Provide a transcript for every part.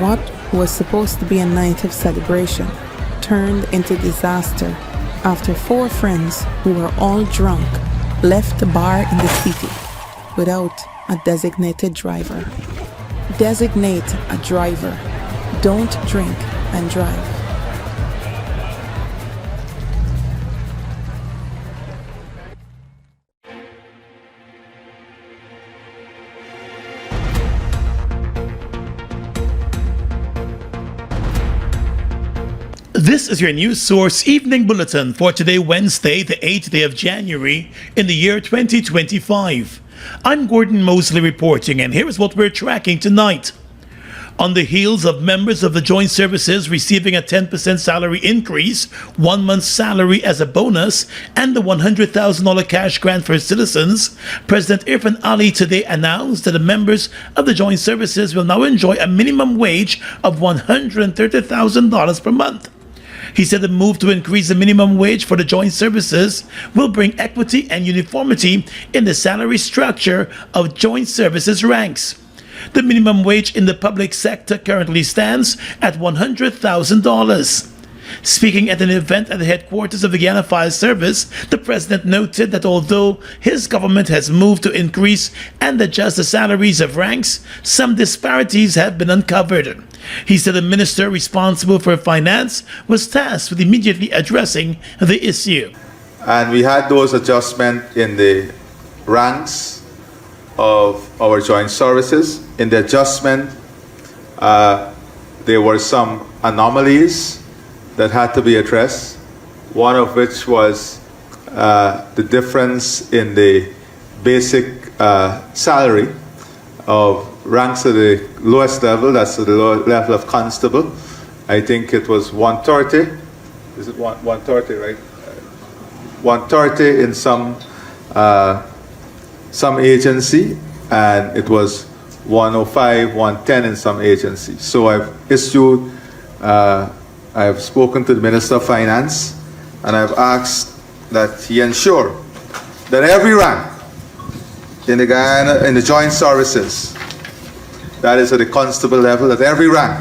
What was supposed to be a night of celebration turned into disaster after 4 friends who were all drunk left the bar in the city without a designated driver. Designate a driver. Don't drink and drive. This is your news source evening bulletin for today, Wednesday, the 8th day of January in the year 2025. I'm Gordon Mosley reporting, and here is what we're tracking tonight. On the heels of members of the joint services receiving a 10% salary increase, 1 month's salary as a bonus, and the $100,000 cash grant for citizens, President Irfan Ali today announced that the members of the joint services will now enjoy a minimum wage of $130,000 per month. He said the move to increase the minimum wage for the joint services will bring equity and uniformity in the salary structure of joint services ranks. The minimum wage in the public sector currently stands at $100,000. Speaking at an event at the headquarters of the Guyana Fire Service, the president noted that although his government has moved to increase and adjust the salaries of ranks, some disparities have been uncovered. He said the minister responsible for finance was tasked with immediately addressing the issue. And we had those adjustments in the ranks of our joint services. In the adjustment, there were some anomalies that had to be addressed, one of which was the difference in the basic salary of ranks at the lowest level, that's the level of constable. I think it was 130. Is it 130, right? 130 in some agency, and it was 105, 110 in some agency. So I've spoken to the Minister of Finance, and I've asked that he ensure that every rank in the Guyana, in the joint services, that is at the constable level, that every rank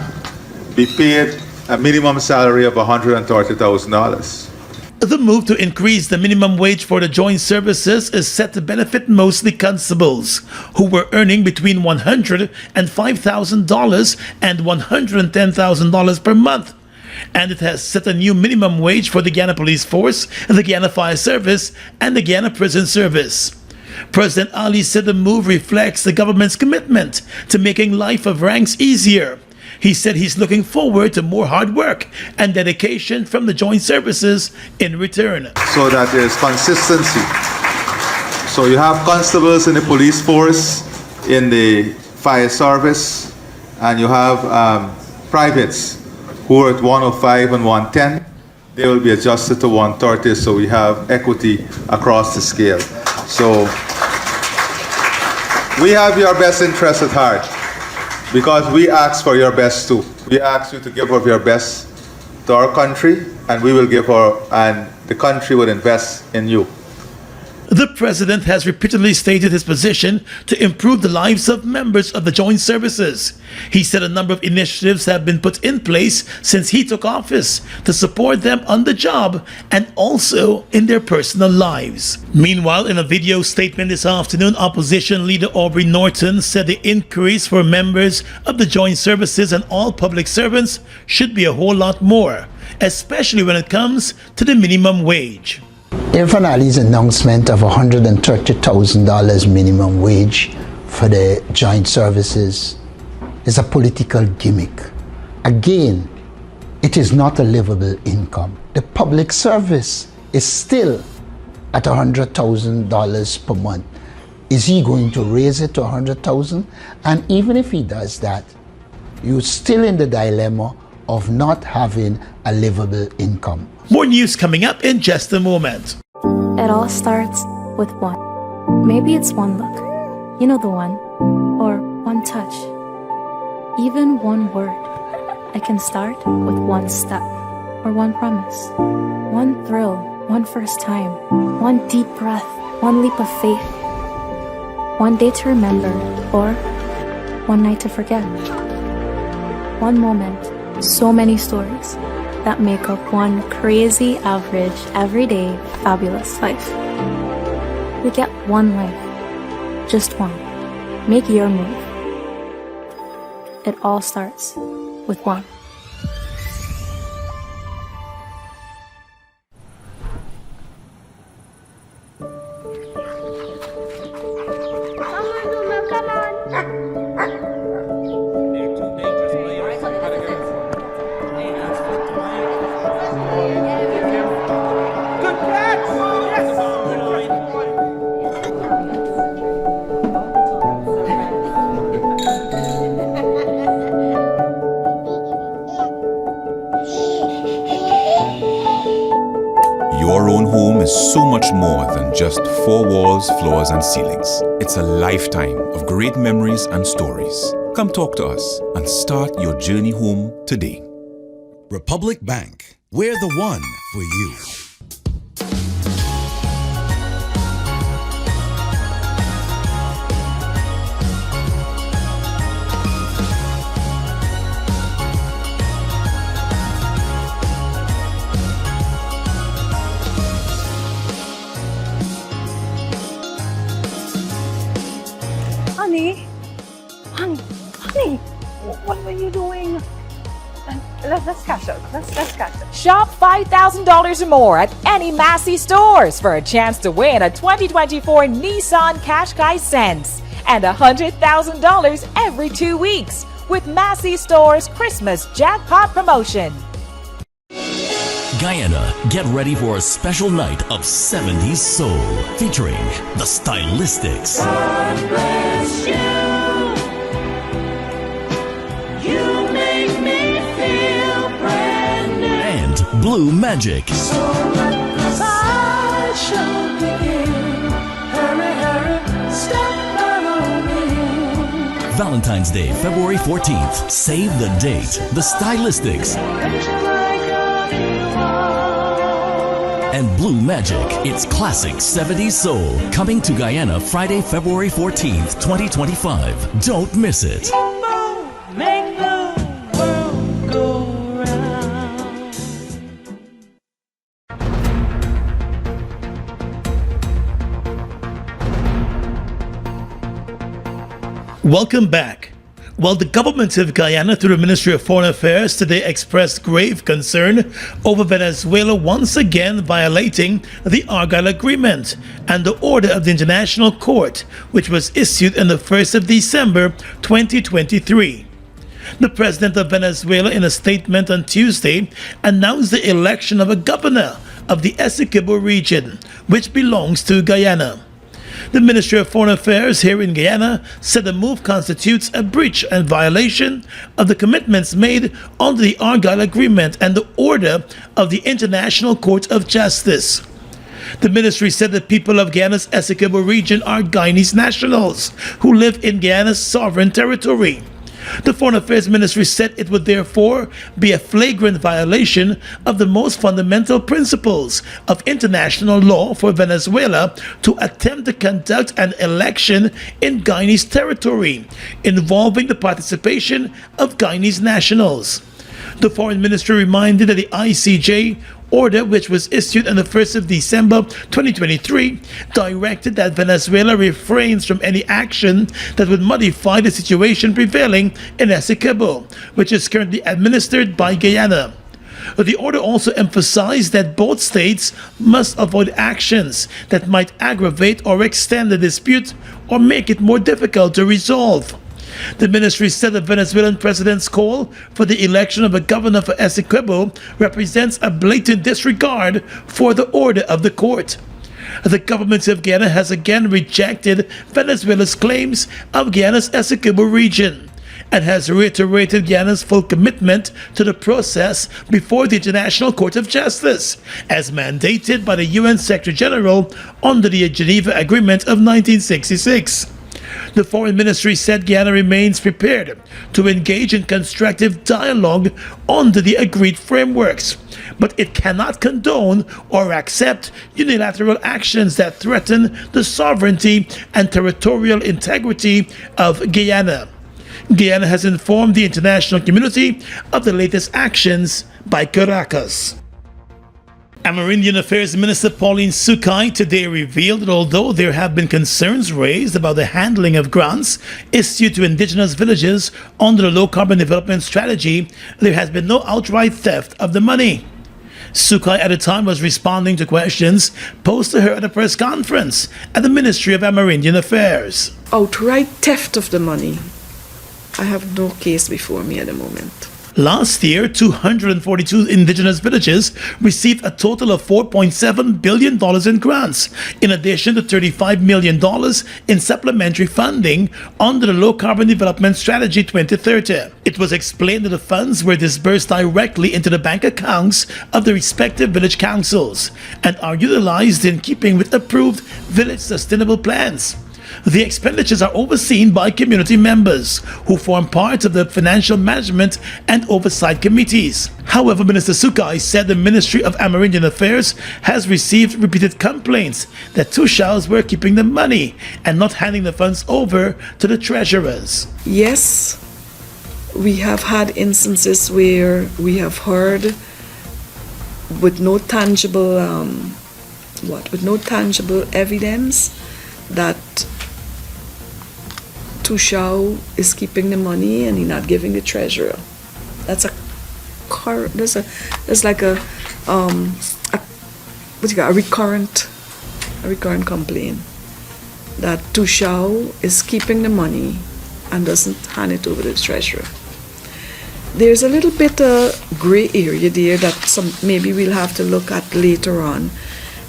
be paid a minimum salary of $130,000. The move to increase the minimum wage for the joint services is set to benefit mostly constables, who were earning between $105,000 and $110,000 per month. And it has set a new minimum wage for the Guyana Police Force, the Guyana Fire Service, and the Guyana Prison Service. President Ali said the move reflects the government's commitment to making life of ranks easier. He said he's looking forward to more hard work and dedication from the joint services in return. So that there's consistency. So you have constables in the police force, in the fire service, and you have privates who are at 105 and 110. They will be adjusted to 130, so we have equity across the scale. So we have your best interest at heart, because we ask for your best too. We ask you to give of your best to our country, and we will give and the country will invest in you. The president has repeatedly stated his position to improve the lives of members of the joint services. He said a number of initiatives have been put in place since he took office to support them on the job and also in their personal lives. Meanwhile, in a video statement this afternoon, opposition leader Aubrey Norton said the increase for members of the joint services and all public servants should be a whole lot more, especially when it comes to the minimum wage. Irfan Ali's announcement of $130,000 minimum wage for the joint services is a political gimmick. Again, it is not a livable income. The public service is still at $100,000 per month. Is he going to raise it to $100,000? And even if he does that, you're still in the dilemma of not having a livable income. More news coming up in just a moment. It all starts with one. Maybe it's one look, you know the one, or one touch, even one word. It can start with one step, or one promise, one thrill, one first time, one deep breath, one leap of faith, one day to remember, or one night to forget. one moment, so many stories that make up one crazy, average, everyday, fabulous life. We get one life, just one. Make your move. It all starts with one. Your own home is so much more than just four walls, floors, and ceilings. It's a lifetime of great memories and stories. Come talk to us and start your journey home today. Republic Bank. We're the one for you. Honey, what were you doing? Let's catch up. Let's catch up. Shop $5,000 or more at any Massy stores for a chance to win a 2024 Nissan Qashqai Sense and $100,000 every 2 weeks with Massy Stores Christmas Jackpot Promotion. Guyana, get ready for a special night of 70s soul featuring the Stylistics. God bless you. You make me feel brand new. And Blue Magic. So let the sideshow begin. Hurry, hurry, step right on in. Valentine's Day, February 14th. Save the date. The Stylistics. And Blue Magic, it's classic 70s soul, coming to Guyana Friday, February 14th, 2025. Don't miss it. Make the world go round. Welcome back. Well, the government of Guyana, through the Ministry of Foreign Affairs, today expressed grave concern over Venezuela once again violating the Argyle Agreement and the order of the International Court, which was issued on the 1st of December 2023. The president of Venezuela, in a statement on Tuesday, announced the election of a governor of the Essequibo region, which belongs to Guyana. The Ministry of Foreign Affairs here in Guyana said the move constitutes a breach and violation of the commitments made under the Argyle Agreement and the order of the International Court of Justice. The ministry said the people of Guyana's Essequibo region are Guyanese nationals who live in Guyana's sovereign territory. The Foreign Affairs Ministry said it would therefore be a flagrant violation of the most fundamental principles of international law for Venezuela to attempt to conduct an election in Guyanese territory involving the participation of Guyanese nationals. The Foreign Ministry reminded that the ICJ order, which was issued on the 1st of December 2023, directed that Venezuela refrains from any action that would modify the situation prevailing in Essequibo, which is currently administered by Guyana. The order also emphasized that both states must avoid actions that might aggravate or extend the dispute or make it more difficult to resolve. The ministry said the Venezuelan president's call for the election of a governor for Essequibo represents a blatant disregard for the order of the court. The government of Guyana has again rejected Venezuela's claims of Guyana's Essequibo region and has reiterated Guyana's full commitment to the process before the International Court of Justice, as mandated by the UN Secretary General under the Geneva Agreement of 1966. The Foreign Ministry said Guyana remains prepared to engage in constructive dialogue under the agreed frameworks, but it cannot condone or accept unilateral actions that threaten the sovereignty and territorial integrity of Guyana. Guyana has informed the international community of the latest actions by Caracas. Amerindian Affairs Minister Pauline Sukai today revealed that although there have been concerns raised about the handling of grants issued to indigenous villages under the Low Carbon Development Strategy, there has been no outright theft of the money. Sukai at the time was responding to questions posed to her at a press conference at the Ministry of Amerindian Affairs. Outright theft of the money. I have no case before me at the moment. Last year, 242 indigenous villages received a total of $4.7 billion in grants, in addition to $35 million in supplementary funding under the Low Carbon Development Strategy 2030. It was explained that the funds were disbursed directly into the bank accounts of the respective village councils and are utilized in keeping with approved village sustainable plans. The expenditures are overseen by community members who form part of the financial management and oversight committees. However, Minister Sukai said the Ministry of Amerindian Affairs has received repeated complaints that Tushals were keeping the money and not handing the funds over to the treasurers. Yes, we have had instances where we have heard with no tangible evidence that Tushao is keeping the money and he's not giving the treasurer. That's a recurrent complaint that Tushao is keeping the money and doesn't hand it over to the treasurer. There's a little bit of gray area there that maybe we'll have to look at later on,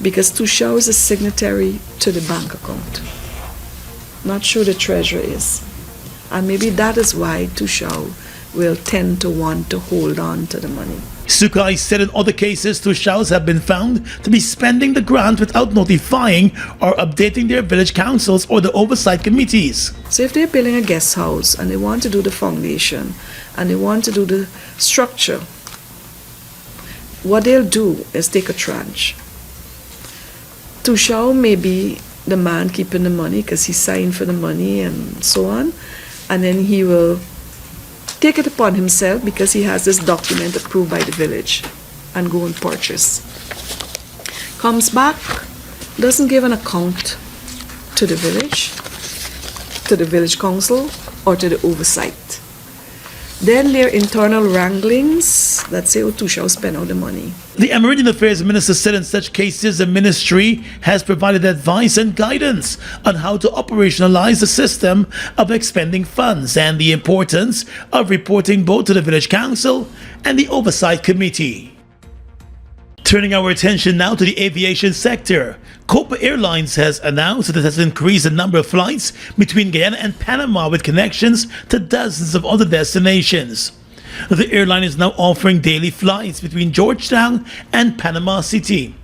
because Tushao is a signatory to the bank account. Not sure the treasurer is. And maybe that is why Tushao will tend to want to hold on to the money. Sukai said in other cases, Tushals have been found to be spending the grant without notifying or updating their village councils or the oversight committees. So if they're building a guest house and they want to do the foundation and they want to do the structure, what they'll do is take a tranche. Tushao may be the man keeping the money because he signed for the money and so on, and then he will take it upon himself because he has this document approved by the village and go and purchase. Comes back, doesn't give an account to the village council or to the oversight. Then their internal wranglings that say, oh, Tushao spent all the money. The Amerindian Affairs Minister said in such cases the ministry has provided advice and guidance on how to operationalize the system of expending funds and the importance of reporting both to the village council and the oversight committee. Turning our attention now to the aviation sector, Copa Airlines has announced that it has increased the number of flights between Guyana and Panama with connections to dozens of other destinations. The airline is now offering daily flights between Georgetown and Panama City.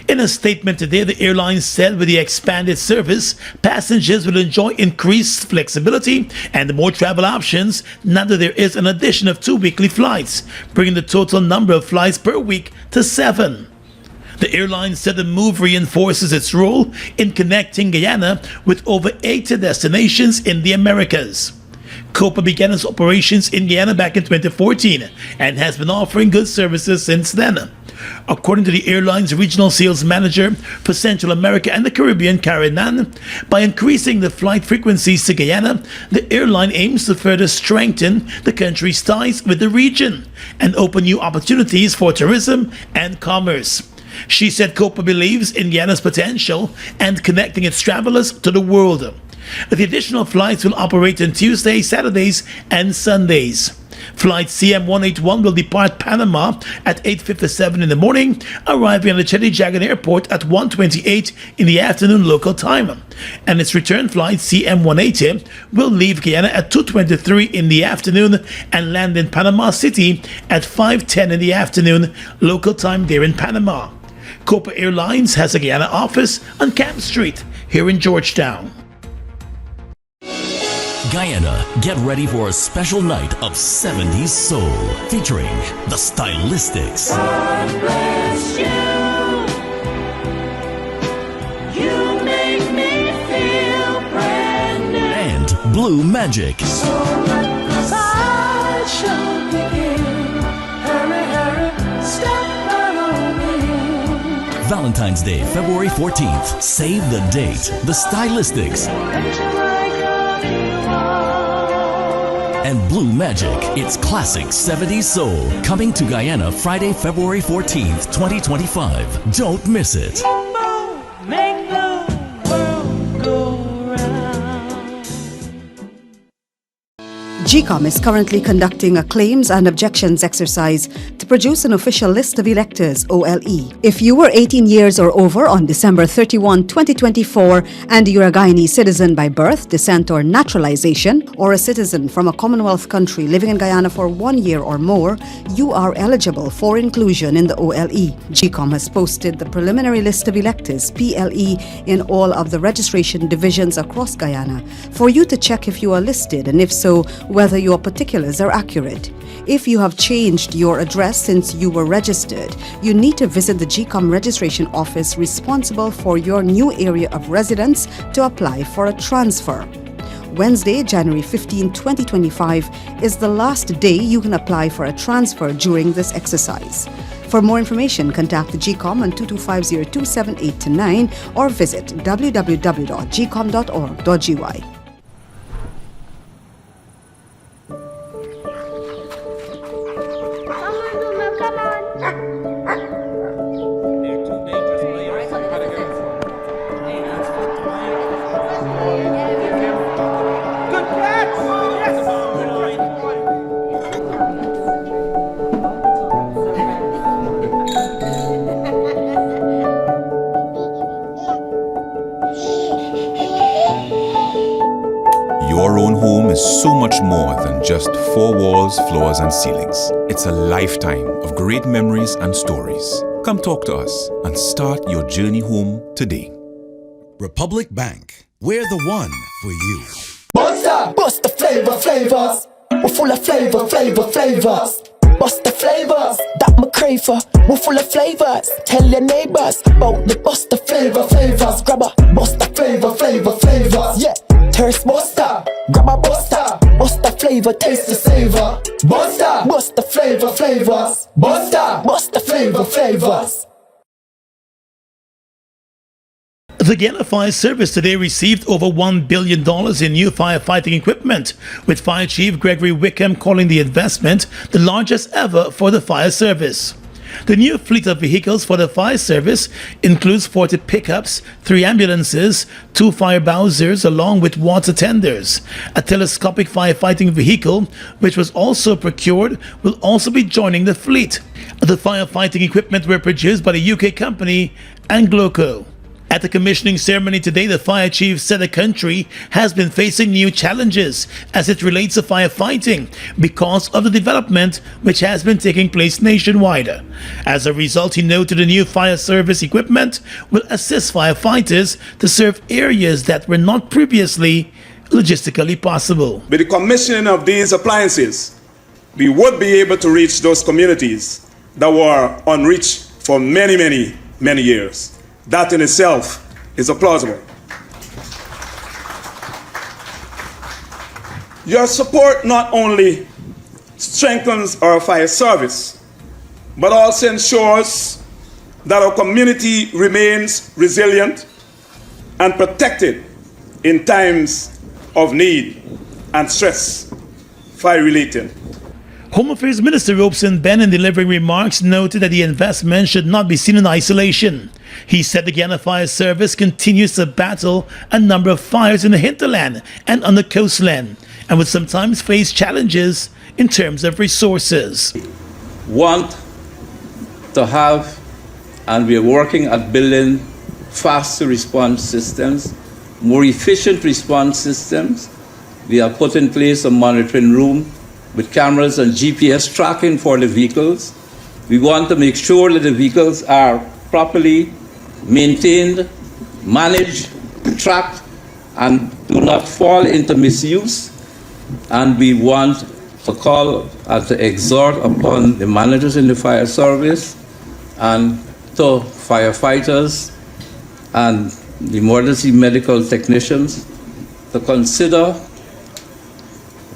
In a statement today, the airline said with the expanded service, passengers will enjoy increased flexibility and more travel options now that there is an addition of 2 weekly flights, bringing the total number of flights per week to 7. The airline said the move reinforces its role in connecting Guyana with over 80 destinations in the Americas. Copa began its operations in Guyana back in 2014 and has been offering good services since then. According to the airline's regional sales manager for Central America and the Caribbean, Karen Nan, by increasing the flight frequencies to Guyana, the airline aims to further strengthen the country's ties with the region and open new opportunities for tourism and commerce. She said Copa believes in Guyana's potential and connecting its travelers to the world. The additional flights will operate on Tuesdays, Saturdays, and Sundays. Flight CM181 will depart Panama at 8:57 in the morning, arriving at the Cheddi-Jagan Airport at 1:28 in the afternoon local time. And its return flight CM180 will leave Guyana at 2:23 in the afternoon and land in Panama City at 5:10 in the afternoon local time there in Panama. Copa Airlines has a Guyana office on Camp Street here in Georgetown. Guyana, get ready for a special night of 70s soul featuring the Stylistics. God bless you. You make me feel brand new. And Blue Magic. Valentine's Day, February 14th. Save the date. The Stylistics. And Blue Magic, its classic 70s soul. Coming to Guyana Friday, February 14th, 2025. Don't miss it. Make the world go round. GECOM is currently conducting a claims and objections exercise to produce an official list of electors, OLE. If you were 18 years or over on December 31, 2024, and you're a Guyanese citizen by birth, descent, or naturalization, or a citizen from a Commonwealth country living in Guyana for 1 year or more, you are eligible for inclusion in the OLE. GECOM has posted the preliminary list of electors, PLE, in all of the registration divisions across Guyana for you to check if you are listed, and if so, whether your particulars are accurate. If you have changed your address since you were registered, you need to visit the GECOM registration office responsible for your new area of residence to apply for a transfer. Wednesday, January 15, 2025 is the last day you can apply for a transfer during this exercise. For more information, contact the GECOM on 2250-278-9 or visit www.gecom.org.gy. Your own home is so much more than just four walls, floors, and ceilings. It's a lifetime of great memories and stories. Come talk to us and start your journey home today. Republic Bank. We're the one for you. Busta! Busta flavors. We're full of flavors. Busta flavors, that me crave for. We're full of flavors. Tell your neighbors about the Busta flavors. Grab a Busta flavors. Yeah, thirst Busta. Grab a Busta. Busta flavor, taste the savor. Busta flavors. Busta flavors. The Guyana Fire Service today received over $1 billion in new firefighting equipment, with Fire Chief Gregory Wickham calling the investment the largest ever for the fire service. The new fleet of vehicles for the fire service includes 40 pickups, 3 ambulances, 2 fire bowsers, along with water tenders. A telescopic firefighting vehicle, which was also procured, will also be joining the fleet. The firefighting equipment were produced by the UK company Angloco. At the commissioning ceremony today, the fire chief said the country has been facing new challenges as it relates to firefighting because of the development which has been taking place nationwide. As a result, he noted the new fire service equipment will assist firefighters to serve areas that were not previously logistically possible. With the commissioning of these appliances, we would be able to reach those communities that were unreached for many years. That in itself is plausible. Your support not only strengthens our fire service, but also ensures that our community remains resilient and protected in times of need and stress, fire-related. Home Affairs Minister Robeson Ben, in delivering remarks, noted that the investment should not be seen in isolation. He said the Guyana Fire Service continues to battle a number of fires in the hinterland and on the coastland, and would sometimes face challenges in terms of resources. Want to have, and we are working at building faster response systems, more efficient response systems. We have put in place a monitoring room with cameras and GPS tracking for the vehicles. We want to make sure that the vehicles are properly maintained, managed, tracked, and do not fall into misuse. And we want to call and to exhort upon the managers in the fire service and to firefighters and the emergency medical technicians to consider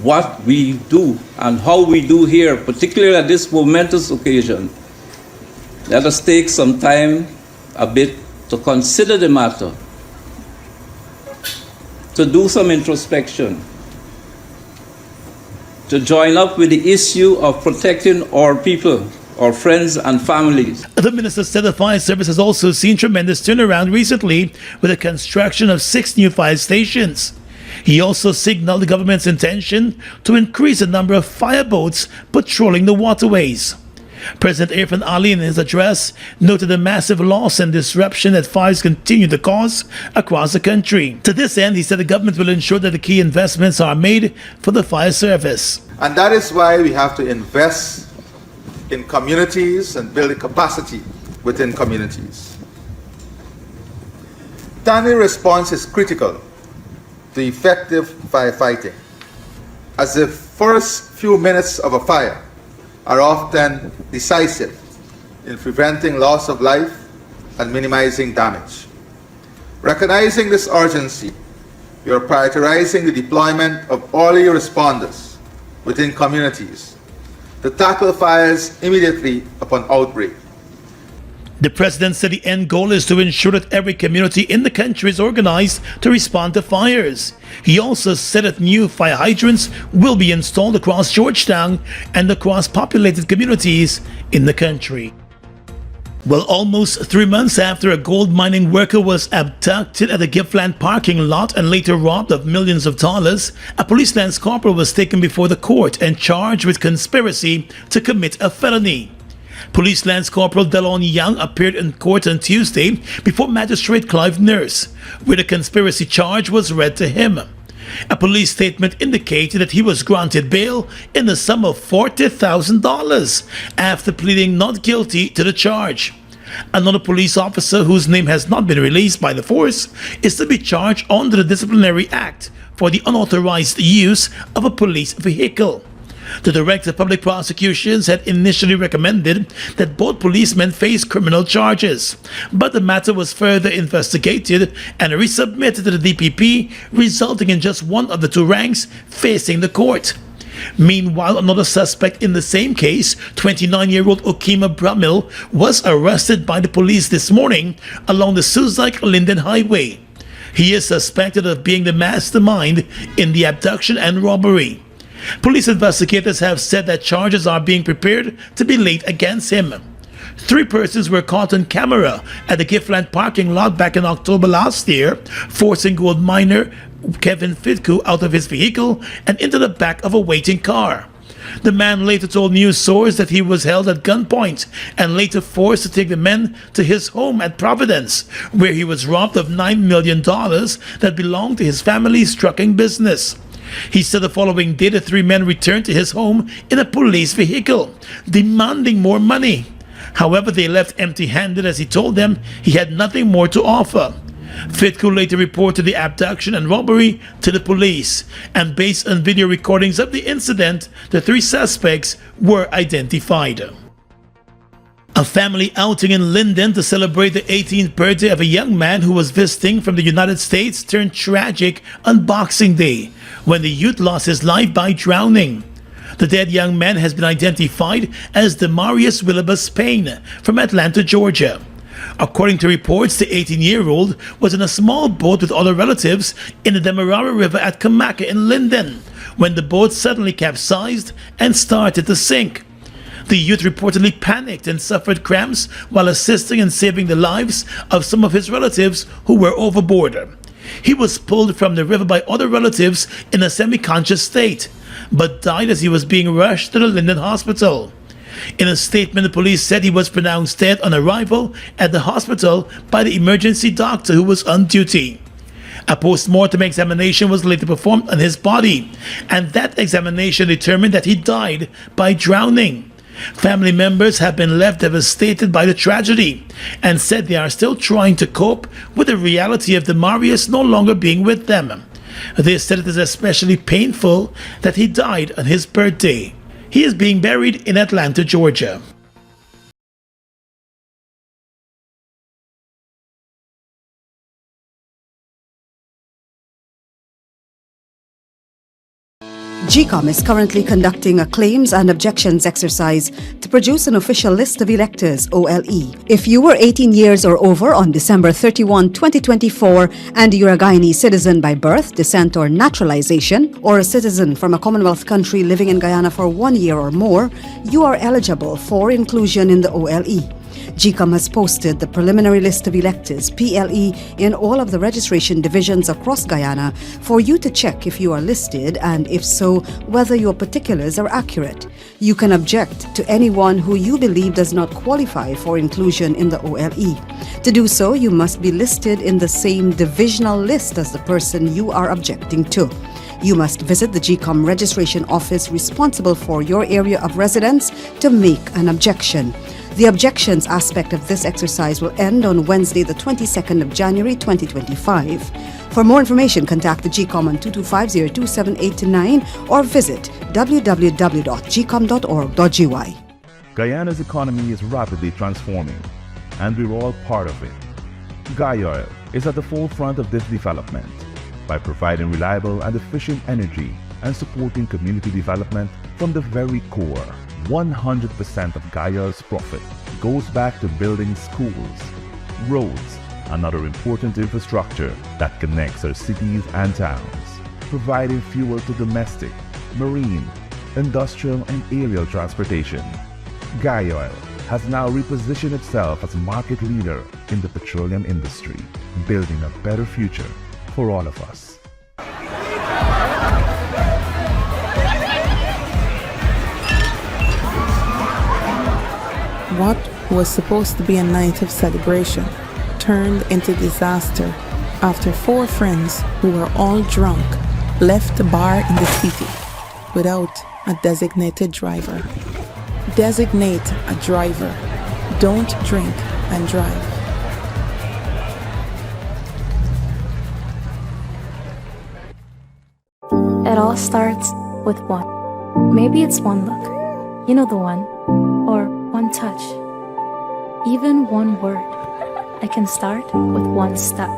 what we do and how we do here, particularly at this momentous occasion, let us take some time a bit to consider the matter, to do some introspection, to join up with the issue of protecting our people, our friends and families. The minister said the fire service has also seen tremendous turnaround recently with the construction of 6 new fire stations. He also signaled the government's intention to increase the number of fire boats patrolling the waterways. President Irfan Ali, in his address, noted the massive loss and disruption that fires continue to cause across the country. To this end, he said the government will ensure that the key investments are made for the fire service. And that is why we have to invest in communities and build a capacity within communities. Timely response is critical to effective firefighting, as the first few minutes of a fire are often decisive in preventing loss of life and minimizing damage. Recognizing this urgency, we are prioritizing the deployment of early responders within communities to tackle fires immediately upon outbreak. The president said the end goal is to ensure that every community in the country is organized to respond to fires. He also said that new fire hydrants will be installed across Georgetown and across populated communities in the country. Well, almost 3 months after a gold mining worker was abducted at a Giftland parking lot and later robbed of millions of dollars, a police lance corporal was taken before the court and charged with conspiracy to commit a felony. Police Lance Corporal Delon Young appeared in court on Tuesday before Magistrate Clive Nurse, where the conspiracy charge was read to him. A police statement indicated that he was granted bail in the sum of $40,000 after pleading not guilty to the charge. Another police officer, whose name has not been released by the force, is to be charged under the Disciplinary Act for the unauthorized use of a police vehicle. The Director of Public Prosecutions had initially recommended that both policemen face criminal charges, but the matter was further investigated and resubmitted to the DPP, resulting in just one of the 2 ranks facing the court. Meanwhile, another suspect in the same case, 29-year-old Okima Bramil, was arrested by the police this morning along the Suzaik-Linden Highway. He is suspected of being the mastermind in the abduction and robbery. Police investigators have said that charges are being prepared to be laid against him. 3 persons were caught on camera at the Giftland parking lot back in October last year, forcing gold miner Kevin Fitku out of his vehicle and into the back of a waiting car. The man later told news source that he was held at gunpoint and later forced to take the men to his home at Providence, where he was robbed of $9 million that belonged to his family's trucking business. He said the following day the 3 men returned to his home in a police vehicle, demanding more money. However, they left empty-handed as he told them he had nothing more to offer. Fitku later reported the abduction and robbery to the police, and based on video recordings of the incident, the 3 suspects were identified. A family outing in Linden to celebrate the 18th birthday of a young man who was visiting from the United States turned tragic on Boxing Day, when the youth lost his life by drowning. The dead young man has been identified as Demarius Willibus Payne from Atlanta, Georgia. According to reports, the 18-year-old was in a small boat with other relatives in the Demerara River at Kamaka in Linden, when the boat suddenly capsized and started to sink. The youth reportedly panicked and suffered cramps while assisting in saving the lives of some of his relatives who were overboard. He was pulled from the river by other relatives in a semi-conscious state, but died as he was being rushed to the Linden Hospital. In a statement, the police said he was pronounced dead on arrival at the hospital by the emergency doctor who was on duty. A post-mortem examination was later performed on his body, and that examination determined that he died by drowning. Family members have been left devastated by the tragedy and said they are still trying to cope with the reality of Demarius no longer being with them. They said it is especially painful that he died on his birthday. He is being buried in Atlanta, Georgia. GECOM is currently conducting a claims and objections exercise to produce an official list of electors, OLE. If you were 18 years or over on December 31, 2024, and you're a Guyanese citizen by birth, descent, or naturalization, or a citizen from a Commonwealth country living in Guyana for 1 year or more, you are eligible for inclusion in the OLE. GECOM has posted the preliminary list of electors, PLE, in all of the registration divisions across Guyana for you to check if you are listed and, if so, whether your particulars are accurate. You can object to anyone who you believe does not qualify for inclusion in the OLE. To do so, you must be listed in the same divisional list as the person you are objecting to. You must visit the GECOM registration office responsible for your area of residence to make an objection. The objections aspect of this exercise will end on Wednesday, the 22nd of January 2025. For more information, contact the GECOM on 225-027-829 or visit www.gecom.org.gy. Guyana's economy is rapidly transforming, and we're all part of it. Guyoil is at the forefront of this development by providing reliable and efficient energy and supporting community development from the very core. 100% of Guyoil's profit goes back to building schools, roads, and other important infrastructure that connects our cities and towns, providing fuel to domestic, marine, industrial, and aerial transportation. Guyoil has now repositioned itself as a market leader in the petroleum industry, building a better future for all of us. What was supposed to be a night of celebration turned into disaster after 4 friends who were all drunk left the bar in the city without a designated driver. Designate a driver. Don't drink and drive. It all starts with one. Maybe it's one look. You know the one. Or one touch. Even one word. I can start with one step.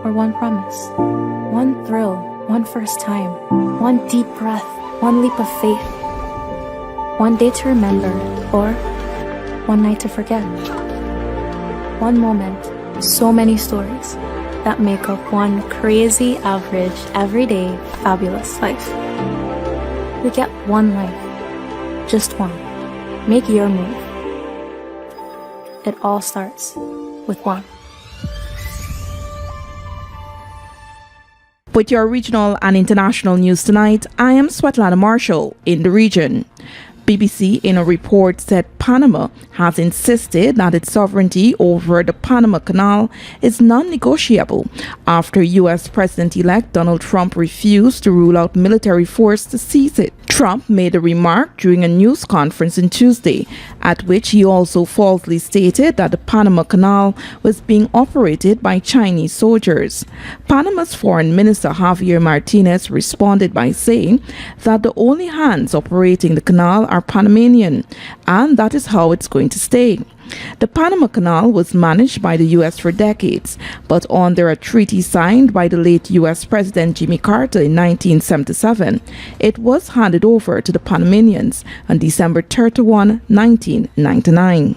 Or one promise. One thrill. One first time. One deep breath. One leap of faith. One day to remember. Or one night to forget. One moment. So many stories that make up one crazy, average, everyday, fabulous life. We get one life. Just one. Make your move. It all starts with one. With your regional and international news tonight, I am Svetlana Marshall in the region. BBC in a report said Panama has insisted that its sovereignty over the Panama Canal is non-negotiable after U.S. President-elect Donald Trump refused to rule out military force to seize it. Trump made a remark during a news conference on Tuesday, at which he also falsely stated that the Panama Canal was being operated by Chinese soldiers. Panama's Foreign Minister Javier Martinez responded by saying that the only hands operating the canal are Panamanian, and that is how it's going to stay. The Panama Canal was managed by the U.S. for decades, but under a treaty signed by the late U.S. President Jimmy Carter in 1977, it was handed over to the Panamanians on December 31, 1999.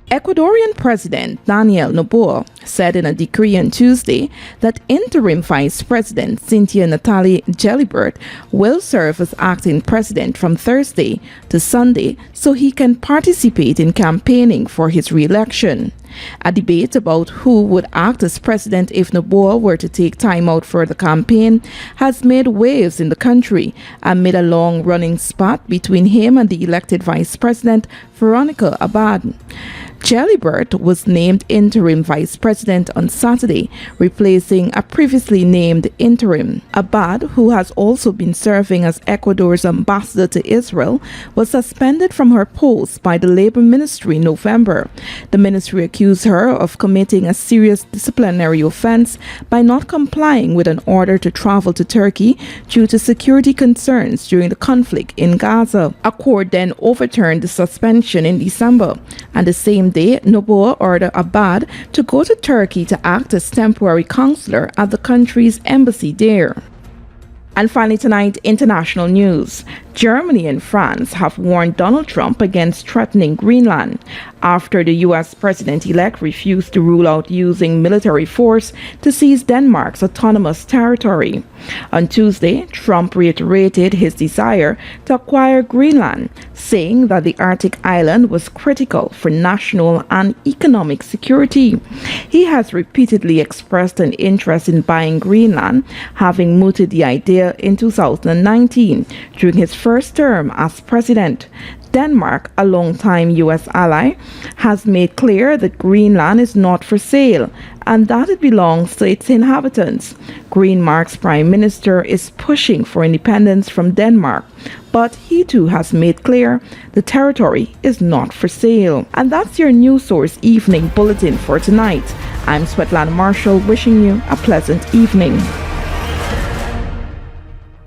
Ecuadorian President Daniel Noboa said in a decree on Tuesday that interim Vice President Cynthia Natalie Gelibert will serve as acting president from Thursday to Sunday so he can participate in campaigning for his re-election. A debate about who would act as president if Noboa were to take time out for the campaign has made waves in the country amid a long-running spat between him and the elected vice president Veronica Abad. Gelibert was named interim vice president on Saturday, replacing a previously named interim. Abad, who has also been serving as Ecuador's ambassador to Israel, was suspended from her post by the Labor Ministry in November. The ministry accused her of committing a serious disciplinary offense by not complying with an order to travel to Turkey due to security concerns during the conflict in Gaza. A court then overturned the suspension in December, and the same day, Noboa ordered Abad to go to Turkey to act as temporary consular at the country's embassy there. And finally tonight, international news. Germany and France have warned Donald Trump against threatening Greenland after the U.S. president-elect refused to rule out using military force to seize Denmark's autonomous territory. On Tuesday, Trump reiterated his desire to acquire Greenland, saying that the Arctic island was critical for national and economic security. He has repeatedly expressed an interest in buying Greenland, having mooted the idea in 2019 during his first term as president. Denmark, a longtime U.S. ally, has made clear that Greenland is not for sale and that it belongs to its inhabitants. Greenland's prime minister is pushing for independence from Denmark, but he too has made clear the territory is not for sale. And that's your News Source Evening Bulletin for tonight. I'm Svetlana Marshall, wishing you a pleasant evening.